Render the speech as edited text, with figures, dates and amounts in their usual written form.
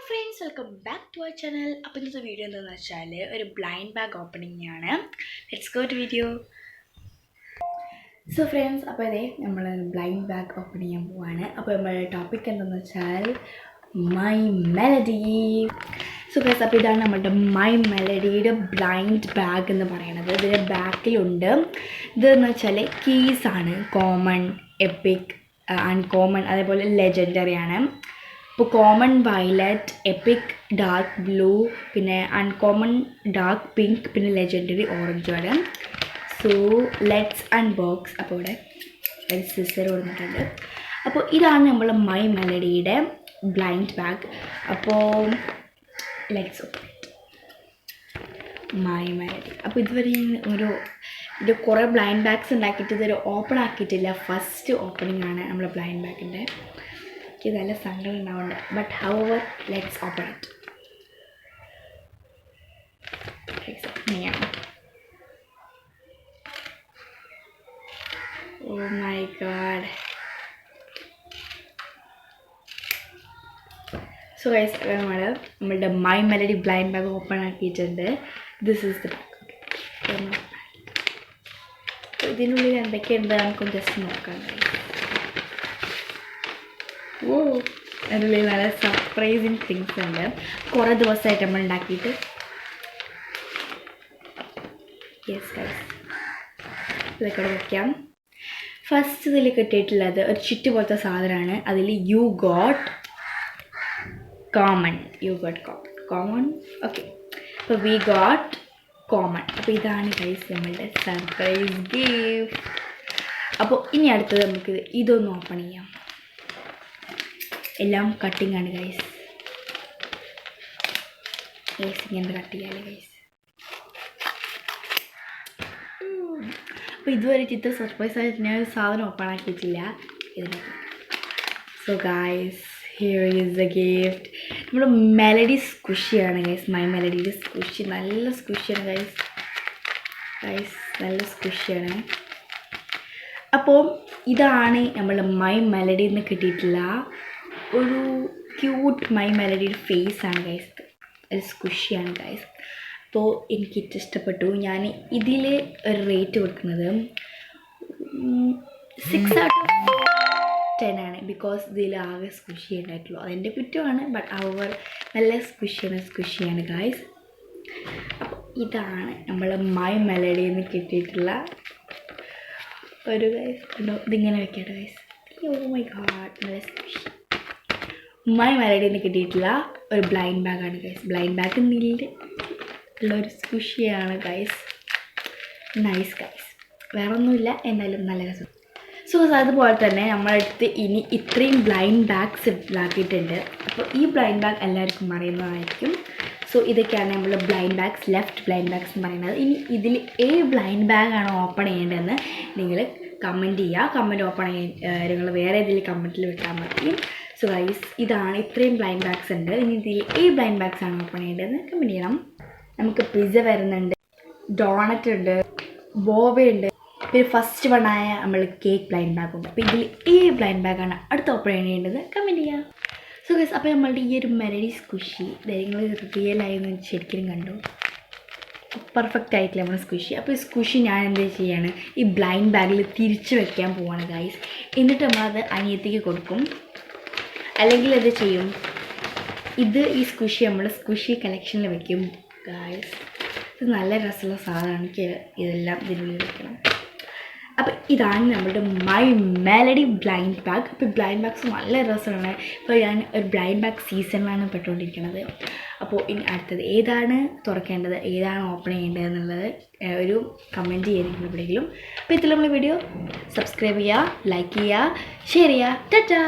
Friends, welcome back to our channel. അപ്പോൾ ഇന്നത്തെ video എന്താണെന്ന് വെച്ചാൽ ഒരു ബ്ലൈൻഡ് ബാഗ് ഓപ്പണിംഗ് ആണ്. Let's go to video. So friends, അപ്പോൾ ഇതേ നമ്മൾ ബ്ലൈൻഡ് ബാഗ് ഓപ്പൺ ചെയ്യാൻ പോവാണ്. അപ്പോൾ നമ്മുടെ ടോപ്പിക് എന്താണെന്ന് വെച്ചാൽ മൈ മെലഡി. സോ ഫ്രണ്ട്സ്, അപ്പോൾ ഇതാണ് നമ്മുടെ മൈ മെലഡിയുടെ ബ്ലൈൻഡ് ബാഗ് എന്ന് പറയുന്നത്. ഇതിൻ്റെ ബാക്കിലുണ്ട് ഇതെന്ന് വെച്ചാൽ കീസാണ്. കോമൺ, എപ്പിക്, അൺകോമൺ, അതേപോലെ ലെജൻഡറി ആണ്. ഇപ്പോൾ common violet, EPIC dark blue, പിന്നെ അൺകോമൺ ഡാർക്ക് പിങ്ക്, പിന്നെ ലെജൻഡറി ഓറഞ്ച് ആണ്. So let's unbox. അപ്പോൾ ഇവിടെ ഒരു സിസർ കൊടുത്തിട്ടുണ്ട്. അപ്പോൾ ഇതാണ് നമ്മൾ മൈ മെലഡിയുടെ ബ്ലൈൻഡ് ബാഗ്. അപ്പോൾ let's open it. My melody. അപ്പോൾ ഇതുവരെ ഇത് കുറേ ബ്ലൈൻഡ് ബാഗ്സ് ഉണ്ടാക്കിയിട്ട് ഇതൊരു ഓപ്പൺ ആക്കിയിട്ടില്ല. ഫസ്റ്റ് ഓപ്പണിംഗ് ആണ് നമ്മുടെ ബ്ലൈൻഡ് ബാഗിൻ്റെ. എനിക്ക് നല്ല സങ്കടം ഉണ്ടാവുന്നുണ്ട്. But however let's open it. Oh my god. So guys, നമ്മളുടെ My Melody blind bag open ആക്കിയിട്ടുണ്ട്. This is the bag. ഇതിനുള്ളിൽ എന്തൊക്കെയുണ്ട് നമുക്കൊന്ന് ജസ്റ്റ് നോക്കാം. ഓ, അതിനുള്ളിൽ നല്ല സർപ്രൈസിങ് തിങ്സ് ഉണ്ട്. കുറേ ദിവസമായിട്ട് നമ്മൾ ഉണ്ടാക്കിയിട്ട്. യെസ് ഗൈസ്, ഇതൊക്കെ വയ്ക്കാം. ഫസ്റ്റ് ഇതിൽ കിട്ടിയിട്ടുള്ളത് ഒരു ചുറ്റ് പോലത്തെ സാധനമാണ്. അതിൽ യു ഗോട്ട് കോമൺ. ഓക്കെ. അപ്പോൾ വി ഗോട്ട് കോമൺ. അപ്പോൾ ഇതാണ് ഗൈസ് നമ്മളുടെ സർപ്രൈസ് ഗിഫ്റ്റ്. അപ്പോൾ ഇനി അടുത്തത് നമുക്ക് ഇതൊന്ന് ഓപ്പൺ ചെയ്യാം. എല്ലാം കട്ടിങ് ആണ് ഗൈസ്. ഇങ്ങനത്തെ കട്ട് ചെയ്യാല്ലേ ഗൈസ്. അപ്പോൾ ഇതുവരെ ചിത്ര സർപ്രൈസ് ആയിട്ട് ഞാൻ ഒരു സാധനം ഓപ്പൺ ആക്കിയിട്ടില്ല ഇതിനൊക്കെ. So guys, here is the gift. നമ്മുടെ മെലഡി സ്ക്വിഷിയാണ് ഗൈസ്. മൈ മെലഡിയുടെ സ്ക്വിഷി നല്ല സ്ക്വിഷിയാണ് ഗൈസ്. നല്ല സ്ക്വിഷിയാണ്. അപ്പോൾ ഇതാണ് നമ്മൾ മൈ മെലഡിയിൽ നിന്ന് കിട്ടിയിട്ടുള്ള ഒരു ക്യൂട്ട് മൈ മെലഡിയുടെ ഫേസ് ആണ് ഗൈസ്. ഒരു സ്ക്വിഷിയാണ് ഗൈസ്. അപ്പോൾ എനിക്കിത് ഇഷ്ടപ്പെട്ടു. ഞാൻ ഇതിൽ ഒരു റേറ്റ് കൊടുക്കുന്നത് 6/10 ആണ്. ബിക്കോസ് ഇതിൽ ആകെ സ്ക്വിഷി ഉണ്ടായിട്ടുള്ളൂ. അതെൻ്റെ കുറ്റമാണ്. ബട്ട് അവർ നല്ല സ്ക്വിഷിയാണ് ഗൈസ്. അപ്പോൾ ഇതാണ് നമ്മൾ മൈ മെലഡിയിൽ നിന്ന് കിട്ടിയിട്ടുള്ള ഒരു ഗൈസ്. ഇതിങ്ങനെ വെക്കട്ടെ ഗൈസ്. ഓ മൈ ഗാഡ്, നല്ല സ്ക്വിഷി. മൈ മെലഡിയിൽ നിന്ന് കിട്ടിയിട്ടുള്ള ഒരു ബ്ലൈൻഡ് ബാഗാണ് ഗൈസ്. ബ്ലൈൻഡ് ബാഗ് നീലിൻ്റെ ഉള്ള ഒരു സ്ക്വിഷിയാണ് ഗൈസ്. Nice guys. വേറെ ഒന്നുമില്ല, എന്നാലും നല്ല രസം. സോ അതുപോലെ തന്നെ നമ്മളടുത്ത് ഇനി ഇത്രയും ബ്ലൈൻഡ് ബാഗ്സ് ഉണ്ടാക്കിയിട്ടുണ്ട്. അപ്പോൾ ഈ ബ്ലൈൻഡ് ബാഗ് എല്ലാവർക്കും അറിയുന്നതായിരിക്കും. സോ ഇതൊക്കെയാണ് നമ്മൾ blind bags, left blind bags എന്ന് പറയുന്നത്. ഇനി ഇതിൽ ബ്ലൈൻഡ് ബാഗാണ് ഓപ്പൺ ചെയ്യേണ്ടതെന്ന് നിങ്ങൾ കമൻറ്റ് ചെയ്യുക. കമൻറ്റ് ഓപ്പൺ നിങ്ങൾ വേറെ ഏതെങ്കിലും കമൻറ്റിൽ വിട്ടാൽ മതി. സോ ഗൈസ്, ഇതാണ് ഇത്രയും ബ്ലൈൻഡ് ബാഗ്സ് ഉണ്ട്. ഇനി ഇതിൽ ബ്ലൈൻഡ് ബാഗ്സ് ആണ് ഓപ്പൺ ചെയ്യേണ്ടതെന്ന് കമൻറ്റ് ചെയ്യണം. നമുക്ക് പിസ്സ വരുന്നുണ്ട്, ഡോണറ്റ് ഉണ്ട്, ബോബയുണ്ട്, പിന്നെ ഫസ്റ്റ് വണ്ണായ നമ്മൾ കേക്ക് ബ്ലൈൻഡ് ബാഗുണ്ട്. അപ്പോൾ ഇതിൽ ബ്ലൈൻഡ് ബാഗാണ് അടുത്ത് ഓപ്പൺ ചെയ്യേണ്ടത് കമൻറ്റ് ചെയ്യുക. സോ ഗൈസ്, അപ്പോൾ നമ്മളുടെ ഈ ഒരു മെലഡി സ്ക്വിഷി നിങ്ങൾ റിയലായെന്ന് ശരിക്കും കണ്ടു. പെർഫെക്റ്റ് ആയിട്ടില്ല നമ്മുടെ സ്ക്വിഷി. അപ്പോൾ ഈ സ്ക്വിഷി ഞാൻ എന്താ ചെയ്യാണ്, ഈ ബ്ലൈൻഡ് ബാഗിൽ തിരിച്ച് വെക്കാൻ പോവാണ് ഗൈസ്. എന്നിട്ട് നമ്മളത് അനിയത്തിക്ക് കൊടുക്കും. അല്ലെങ്കിൽ അത് ചെയ്യും, ഈ സ്ക്വിഷി നമ്മൾ സ്ക്വിഷി കളക്ഷനിൽ വെക്കും ഗൈസ്. ഇത് നല്ല രസമുള്ള സാധനമാണ്. എനിക്ക് ഇതെല്ലാം ഇതിനുള്ളിൽ വെക്കണം. അപ്പോൾ ഇതാണ് നമ്മുടെ മൈ മെലഡി ബ്ലൈൻഡ് ബാഗ്. അപ്പോൾ ബ്ലൈൻഡ് ബാഗ്സ് നല്ല രസമാണ്. ഇപ്പോൾ ഞാൻ ഒരു ബ്ലൈൻഡ് ബാഗ് സീസണിലാണ് പെട്ടുകൊണ്ടിരിക്കുന്നത്. അപ്പോൾ ഇനി അടുത്തത് ഏതാണ് തുറക്കേണ്ടത്, ഏതാണ് ഓപ്പൺ ചെയ്യേണ്ടത് എന്നുള്ളത് ഒരു കമൻറ്റ് ചെയ്തിരിക്കുന്നു എവിടെയെങ്കിലും. അപ്പോൾ ഇതിൽ നമ്മൾ വീഡിയോ സബ്സ്ക്രൈബ് ചെയ്യുക, ലൈക്ക് ചെയ്യുക, ഷെയർ ചെയ്യുക. ടാറ്റാ.